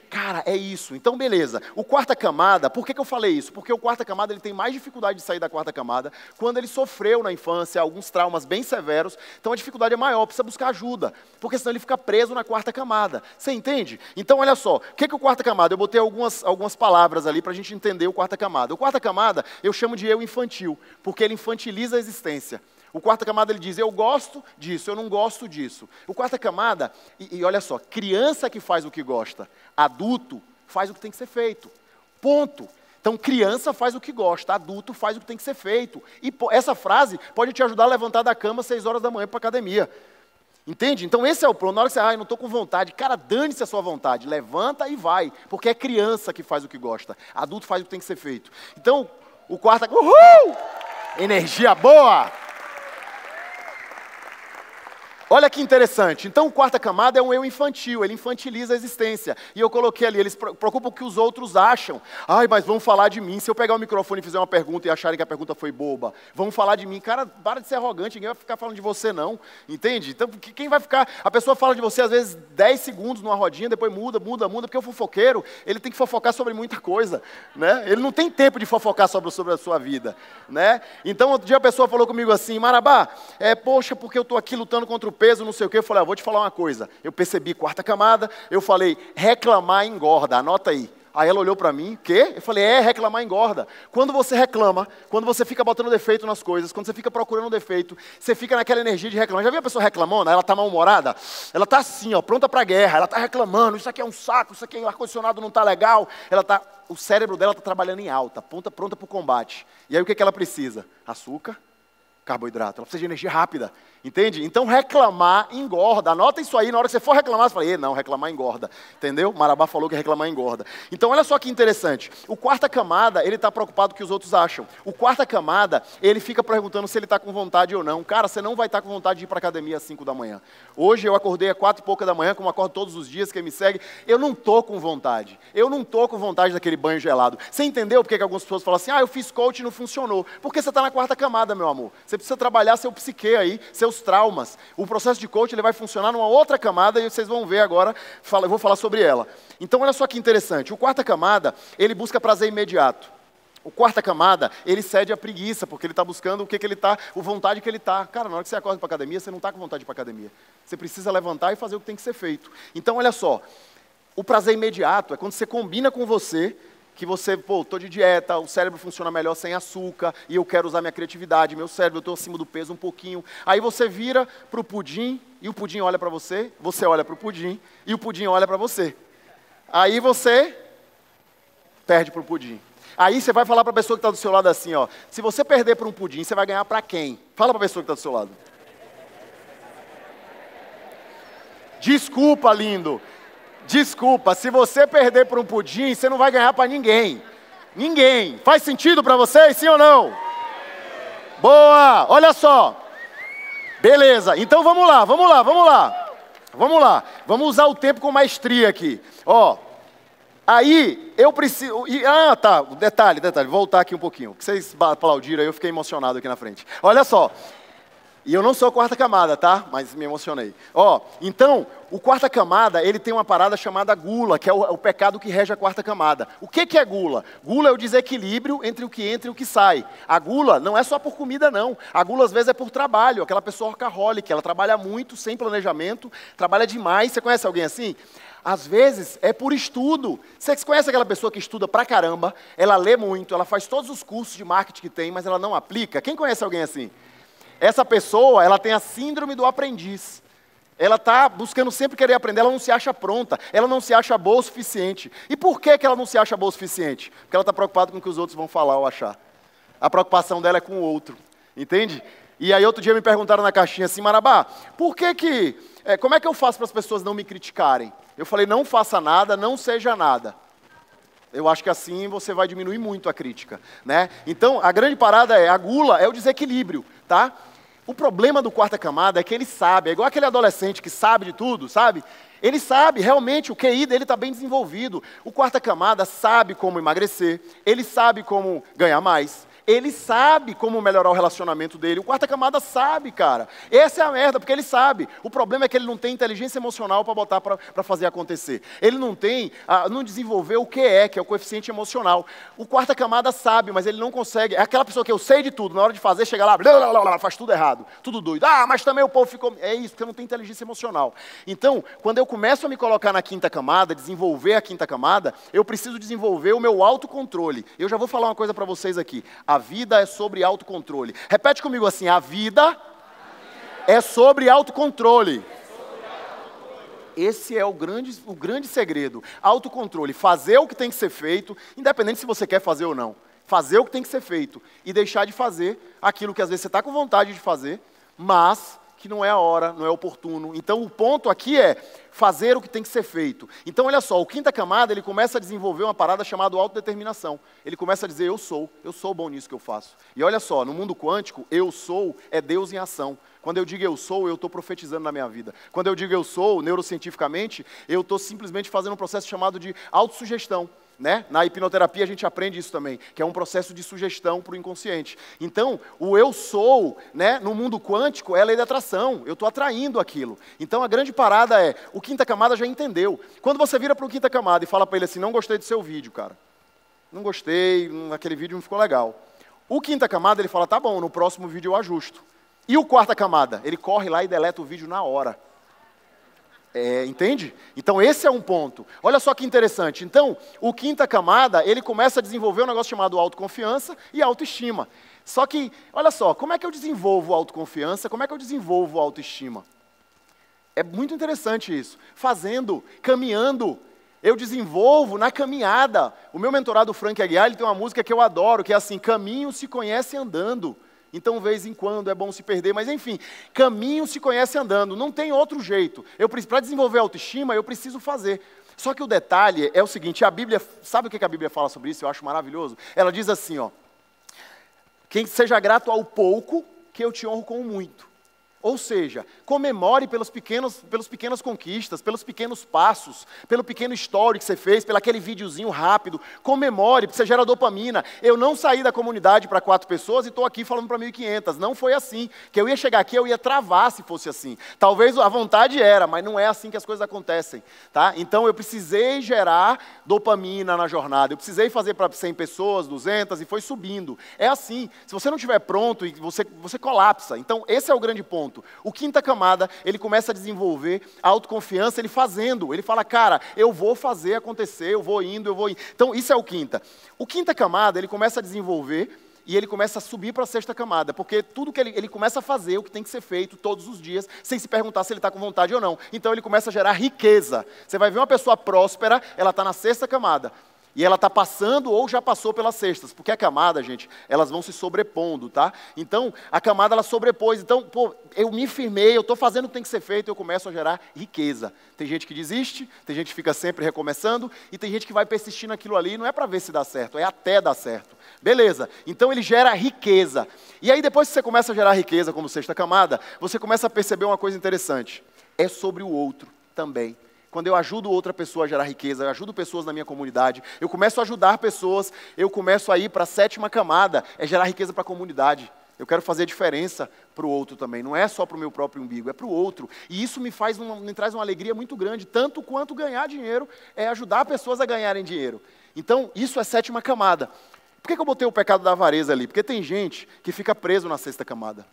Cara, é isso. Então, beleza. O quarta camada, por que eu falei isso? Porque o quarta camada ele tem mais dificuldade de sair da quarta camada quando ele sofreu na infância alguns traumas bem severos. Então, a dificuldade é maior, precisa buscar ajuda, porque senão ele fica preso na quarta camada. Você entende? Então, olha só. O que é o quarta camada? Eu botei algumas palavras ali para a gente entender o quarta camada. O quarta camada eu chamo de eu infantil, porque ele infantiliza a existência. O quarta camada ele diz, eu gosto disso, eu não gosto disso. O quarta camada, e olha só, criança que faz o que gosta, adulto faz o que tem que ser feito. Ponto. Então criança faz o que gosta, adulto faz o que tem que ser feito. E essa frase pode te ajudar a levantar da cama às 6 horas da manhã para a academia. Entende? Então esse é o plano. Na hora que você, não estou com vontade, cara, dane-se a sua vontade, levanta e vai. Porque é criança que faz o que gosta, adulto faz o que tem que ser feito. Então, o quarta, uhul! Energia boa! Olha que interessante. Então, o quarta camada é um eu infantil, ele infantiliza a existência. E eu coloquei ali, eles preocupam o que os outros acham. Ai, mas vão falar de mim. Se eu pegar o microfone e fizer uma pergunta e acharem que a pergunta foi boba, vão falar de mim. Cara, para de ser arrogante, ninguém vai ficar falando de você, não. Entende? Então, quem vai ficar... A pessoa fala de você, às vezes, 10 segundos numa rodinha, depois muda, porque o fofoqueiro, ele tem que fofocar sobre muita coisa. Né? Ele não tem tempo de fofocar sobre a sua vida. Né? Então, outro dia a pessoa falou comigo assim, Marabá, poxa, porque eu estou aqui lutando contra o peso, não sei o quê. Eu falei, vou te falar uma coisa. Eu percebi quarta camada, eu falei, reclamar engorda, anota aí. Aí ela olhou para mim, o quê? Eu falei, reclamar engorda. Quando você reclama, quando você fica botando defeito nas coisas, quando você fica procurando um defeito, você fica naquela energia de reclamar. Já viu a pessoa reclamando? Ela está mal-humorada? Ela está assim, pronta para a guerra. Ela está reclamando, isso aqui é um saco, isso aqui o ar-condicionado não está legal. O cérebro dela está trabalhando em alta, pronta para o combate. E aí o que ela precisa? Açúcar, carboidrato. Ela precisa de energia rápida. Entende? Então reclamar engorda. Anota isso aí, na hora que você for reclamar, você fala, não, reclamar engorda. Entendeu? Marabá falou que reclamar engorda. Então olha só que interessante. O quarta camada, ele está preocupado com o que os outros acham. O quarta camada, ele fica perguntando se ele está com vontade ou não. Cara, você não vai estar com vontade de ir para a academia às 5 da manhã. Hoje eu acordei às 4 e pouca da manhã, como acordo todos os dias, quem me segue. Eu não estou com vontade. Eu não estou com vontade daquele banho gelado. Você entendeu porque que algumas pessoas falam assim, eu fiz coach e não funcionou? Porque você está na quarta camada, meu amor. Você precisa trabalhar seu psique aí, seus traumas. O processo de coaching ele vai funcionar numa outra camada e vocês vão ver agora, eu vou falar sobre ela. Então olha só que interessante, o quarta camada, ele busca prazer imediato. O quarta camada, ele cede à preguiça, porque ele está buscando o que ele está, a vontade que ele está. Cara, na hora que você acorda para a academia, você não está com vontade de ir para a academia. Você precisa levantar e fazer o que tem que ser feito. Então olha só, o prazer imediato é quando você combina com você, que você, estou de dieta, o cérebro funciona melhor sem açúcar, e eu quero usar minha criatividade, meu cérebro, eu estou acima do peso um pouquinho. Aí você vira para o pudim, e o pudim olha para você olha para o pudim, e o pudim olha para você. Aí você perde para o pudim. Aí você vai falar para a pessoa que está do seu lado assim, se você perder para um pudim, você vai ganhar para quem? Fala para a pessoa que está do seu lado. Desculpa, lindo. Desculpa, se você perder por um pudim, você não vai ganhar para ninguém. Ninguém. Faz sentido para vocês, sim ou não? Boa! Olha só. Beleza, então vamos lá. Vamos lá, vamos usar o tempo com maestria aqui. Ó, aí eu preciso... tá, detalhe, voltar aqui um pouquinho. Que vocês aplaudiram aí, eu fiquei emocionado aqui na frente. Olha só. E eu não sou a quarta camada, tá? Mas me emocionei. Ó, então, o quarta camada, ele tem uma parada chamada gula, que é o pecado que rege a quarta camada. O que é gula? Gula é o desequilíbrio entre o que entra e o que sai. A gula não é só por comida, não. A gula, às vezes, é por trabalho. Aquela pessoa workaholic, ela trabalha muito, sem planejamento, trabalha demais. Você conhece alguém assim? Às vezes, é por estudo. Você conhece aquela pessoa que estuda pra caramba, ela lê muito, ela faz todos os cursos de marketing que tem, mas ela não aplica? Quem conhece alguém assim? Essa pessoa, ela tem a síndrome do aprendiz. Ela está buscando sempre querer aprender, ela não se acha pronta, ela não se acha boa o suficiente. E por que ela não se acha boa o suficiente? Porque ela está preocupada com o que os outros vão falar ou achar. A preocupação dela é com o outro, entende? E aí outro dia me perguntaram na caixinha assim, Marabá, como é que eu faço para as pessoas não me criticarem? Eu falei, não faça nada, não seja nada. Eu acho que assim você vai diminuir muito a crítica, né? Então, a grande parada a gula é o desequilíbrio, tá? O problema do quarta camada é que ele sabe, é igual aquele adolescente que sabe de tudo, sabe? Ele sabe, realmente, o QI dele está bem desenvolvido. O quarta camada sabe como emagrecer, ele sabe como ganhar mais, ele sabe como melhorar o relacionamento dele. O quarta camada sabe, cara. Essa é a merda, porque ele sabe. O problema é que ele não tem inteligência emocional para botar para fazer acontecer. Ele não desenvolveu o que é o coeficiente emocional. O quarta camada sabe, mas ele não consegue. É aquela pessoa que eu sei de tudo, na hora de fazer, chega lá, blá, blá, blá, blá, faz tudo errado, tudo doido. Mas também o povo ficou... É isso, porque eu não tenho inteligência emocional. Então, quando eu começo a me colocar na quinta camada, desenvolver a quinta camada, eu preciso desenvolver o meu autocontrole. Eu já vou falar uma coisa para vocês aqui. A vida é sobre autocontrole. Repete comigo assim, a vida é sobre autocontrole. Esse é o grande segredo. Autocontrole, fazer o que tem que ser feito, independente se você quer fazer ou não. Fazer o que tem que ser feito e deixar de fazer aquilo que às vezes você está com vontade de fazer, mas que não é a hora, não é oportuno. Então o ponto aqui é fazer o que tem que ser feito. Então olha só, o quinta camada, ele começa a desenvolver uma parada chamada autodeterminação. Ele começa a dizer, eu sou bom nisso que eu faço. E olha só, no mundo quântico, eu sou é Deus em ação. Quando eu digo eu sou, eu estou profetizando na minha vida. Quando eu digo eu sou, neurocientificamente, eu estou simplesmente fazendo um processo chamado de autossugestão. Né? Na hipnoterapia a gente aprende isso também, que é um processo de sugestão para o inconsciente. Então, o eu sou, né, no mundo quântico, é a lei da atração. Eu estou atraindo aquilo. Então, a grande parada é, o quinta camada já entendeu. Quando você vira para o quinta camada e fala para ele assim, não gostei do seu vídeo, cara. Não gostei, aquele vídeo não ficou legal. O quinta camada, ele fala, tá bom, no próximo vídeo eu ajusto. E o quarta camada? Ele corre lá e deleta o vídeo na hora. Entende? Então esse é um ponto. Olha só que interessante. Então, o quinta camada, ele começa a desenvolver um negócio chamado autoconfiança e autoestima. Só que, olha só, como é que eu desenvolvo autoconfiança? Como é que eu desenvolvo autoestima? É muito interessante isso. Fazendo, caminhando. Eu desenvolvo na caminhada. O meu mentorado Frank Aguiar, ele tem uma música que eu adoro, que é assim, caminho se conhece andando. Então, de vez em quando, é bom se perder, mas enfim, caminho se conhece andando, não tem outro jeito. Para desenvolver autoestima, eu preciso fazer. Só que o detalhe é o seguinte, a Bíblia, sabe o que a Bíblia fala sobre isso? Eu acho maravilhoso. Ela diz assim, ó, quem seja grato ao pouco, que eu te honro com o muito. Ou seja, comemore pelas pequenas conquistas, pelos pequenos passos, pelo pequeno story que você fez, pelo aquele videozinho rápido. Comemore, porque você gera dopamina. Eu não saí da comunidade para 4 pessoas e estou aqui falando para 1.500. Não foi assim. Que eu ia chegar aqui, eu ia travar se fosse assim. Talvez a vontade era, mas não é assim que as coisas acontecem. Tá? Então eu precisei gerar dopamina na jornada. Eu precisei fazer para 100 pessoas, 200 e foi subindo. É assim. Se você não estiver pronto, você colapsa. Então esse é o grande ponto. O quinta camada, ele começa a desenvolver a autoconfiança, ele fazendo. Ele fala, cara, eu vou fazer acontecer, eu vou indo. Então, isso é o quinta. O quinta camada, ele começa a desenvolver e ele começa a subir para a sexta camada, porque tudo que ele começa a fazer, o que tem que ser feito todos os dias, sem se perguntar se ele está com vontade ou não. Então, ele começa a gerar riqueza. Você vai ver uma pessoa próspera, ela está na sexta camada. E ela está passando ou já passou pelas cestas, porque a camada, gente, elas vão se sobrepondo, tá? Então, a camada, ela sobrepôs. Então, eu me firmei, eu estou fazendo o que tem que ser feito, eu começo a gerar riqueza. Tem gente que desiste, tem gente que fica sempre recomeçando, e tem gente que vai persistir naquilo ali, não é para ver se dá certo, é até dar certo. Beleza, então ele gera riqueza. E aí, depois que você começa a gerar riqueza como sexta camada, você começa a perceber uma coisa interessante. é sobre o outro também. Quando eu ajudo outra pessoa a gerar riqueza, eu ajudo pessoas na minha comunidade, eu começo a ajudar pessoas, eu começo a ir para a 7ª camada, é gerar riqueza para a comunidade. Eu quero fazer diferença para o outro também, não é só para o meu próprio umbigo, é para o outro. E isso me traz uma alegria muito grande, tanto quanto ganhar dinheiro, é ajudar pessoas a ganharem dinheiro. Então, isso é 7ª camada. Por que eu botei o pecado da avareza ali? Porque tem gente que fica preso na 6ª camada.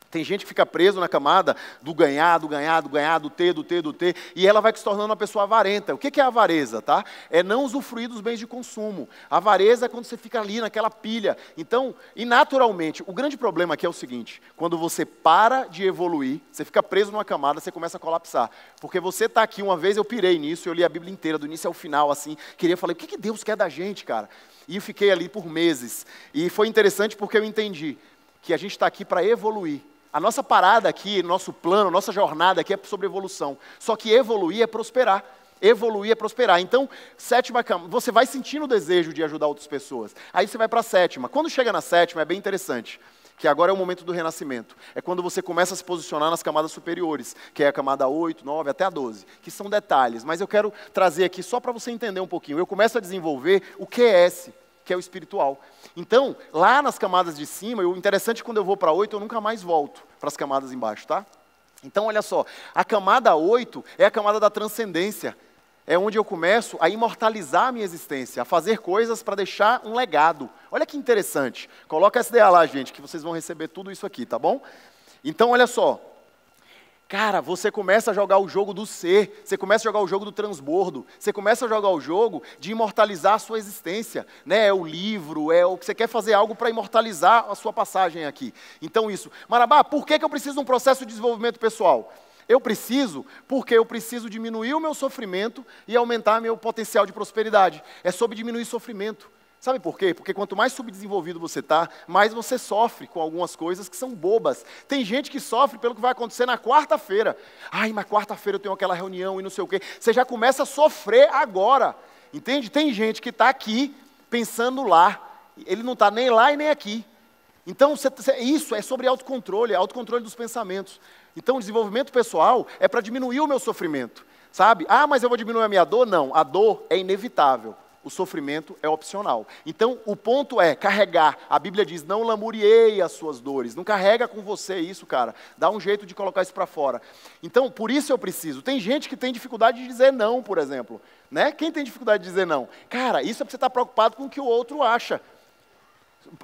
Tem gente que fica preso na camada do ganhar, do ter, e ela vai se tornando uma pessoa avarenta. O que é avareza, tá? É não usufruir dos bens de consumo. Avareza é quando você fica ali naquela pilha. Então, e naturalmente, o grande problema aqui é o seguinte, quando você para de evoluir, você fica preso numa camada, você começa a colapsar. Porque você está aqui, uma vez eu pirei nisso, eu li a Bíblia inteira, do início ao final, assim, falei, o que Deus quer da gente, cara? E eu fiquei ali por meses. E foi interessante porque eu entendi que a gente está aqui para evoluir. A nossa parada aqui, nosso plano, nossa jornada aqui é sobre evolução. Só que evoluir é prosperar. Evoluir é prosperar. Então, 7ª camada, você vai sentindo o desejo de ajudar outras pessoas. Aí você vai para a 7ª. Quando chega na 7ª, é bem interessante. Que agora é o momento do renascimento. É quando você começa a se posicionar nas camadas superiores, que é a camada 8, 9, até a 12, que são detalhes. Mas eu quero trazer aqui só para você entender um pouquinho. Eu começo a desenvolver o QS, que é o espiritual. Então, lá nas camadas de cima, o interessante é que quando eu vou para 8, eu nunca mais volto para as camadas embaixo, tá? Então, olha só, a camada 8 é a camada da transcendência. É onde eu começo a imortalizar a minha existência, a fazer coisas para deixar um legado. Olha que interessante. Coloca essa ideia lá, gente, que vocês vão receber tudo isso aqui, tá bom? Então, olha só. Cara, você começa a jogar o jogo do ser, você começa a jogar o jogo do transbordo, você começa a jogar o jogo de imortalizar a sua existência, né? É o livro, é o que você quer fazer algo para imortalizar a sua passagem aqui. Então isso. Marabá, por que eu preciso de um processo de desenvolvimento pessoal? Eu preciso porque eu preciso diminuir o meu sofrimento e aumentar meu potencial de prosperidade. É sobre diminuir sofrimento. Sabe por quê? Porque quanto mais subdesenvolvido você está, mais você sofre com algumas coisas que são bobas. Tem gente que sofre pelo que vai acontecer na quarta-feira. Ai, mas quarta-feira eu tenho aquela reunião e não sei o quê. Você já começa a sofrer agora. Entende? Tem gente que está aqui pensando lá. Ele não está nem lá e nem aqui. Então, isso é sobre autocontrole, autocontrole dos pensamentos. Então, o desenvolvimento pessoal é para diminuir o meu sofrimento. Sabe? Ah, mas eu vou diminuir a minha dor? Não, a dor é inevitável. O sofrimento é opcional. Então, o ponto é carregar. A Bíblia diz, não lamuriei as suas dores. Não carrega com você isso, cara. Dá um jeito de colocar isso para fora. Então, por isso eu preciso. Tem gente que tem dificuldade de dizer não, por exemplo. Né? Quem tem dificuldade de dizer não? Cara, isso é porque você está preocupado com o que o outro acha.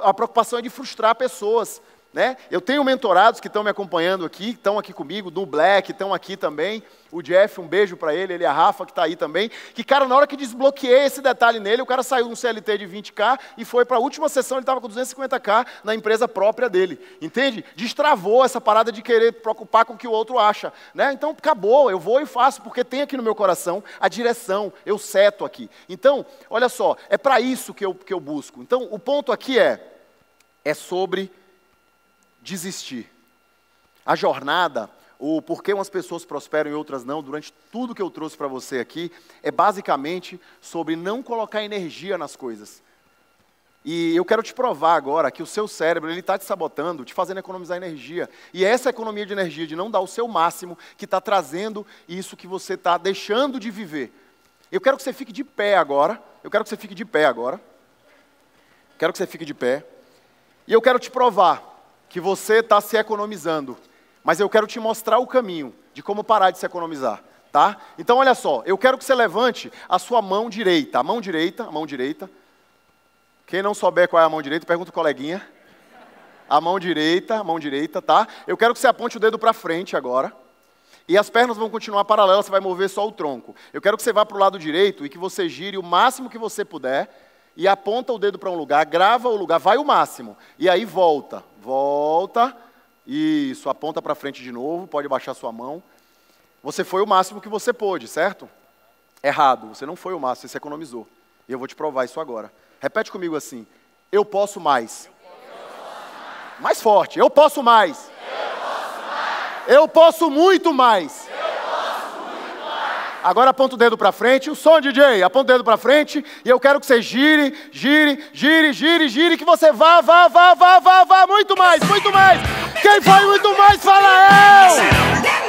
A preocupação é de frustrar pessoas. Né? Eu tenho mentorados que estão me acompanhando aqui, estão aqui comigo, do Black, estão aqui também, o Jeff, um beijo para ele e a Rafa que está aí também, que cara, na hora que desbloqueei esse detalhe nele, o cara saiu de um CLT de 20k e foi para a última sessão, ele estava com 250k na empresa própria dele, entende? Destravou essa parada de querer preocupar com o que o outro acha, né? Então acabou, eu vou e faço, porque tem aqui no meu coração a direção, eu seto aqui. Então, olha só, é para isso que eu busco. Então, o ponto aqui é sobre desistir. A jornada, o porquê umas pessoas prosperam e outras não, durante tudo que eu trouxe para você aqui, é basicamente sobre não colocar energia nas coisas. E eu quero te provar agora que o seu cérebro, ele está te sabotando, te fazendo economizar energia. E é essa economia de energia, de não dar o seu máximo, que está trazendo isso que você está deixando de viver. Eu quero que você fique de pé agora. Quero que você fique de pé. E eu quero te provar que você está se economizando, mas eu quero te mostrar o caminho de como parar de se economizar, tá? Então, olha só, eu quero que você levante a sua mão direita, a mão direita. Quem não souber qual é a mão direita, pergunta o coleguinha. A mão direita, tá? Eu quero que você aponte o dedo para frente agora, e as pernas vão continuar paralelas, você vai mover só o tronco. Eu quero que você vá para o lado direito e que você gire o máximo que você puder, e aponta o dedo para um lugar, grava o lugar, vai o máximo, e aí volta, isso, aponta para frente de novo, pode baixar sua mão. Você foi o máximo que você pôde, certo? Errado, você não foi o máximo, você se economizou. E eu vou te provar isso agora. Repete comigo assim, eu posso mais. Mais forte, eu posso mais. Eu posso muito mais. Agora aponta o dedo para frente, o som, DJ, aponta o dedo para frente, e eu quero que você gire, que você vá, muito mais. Quem vai muito mais, fala eu!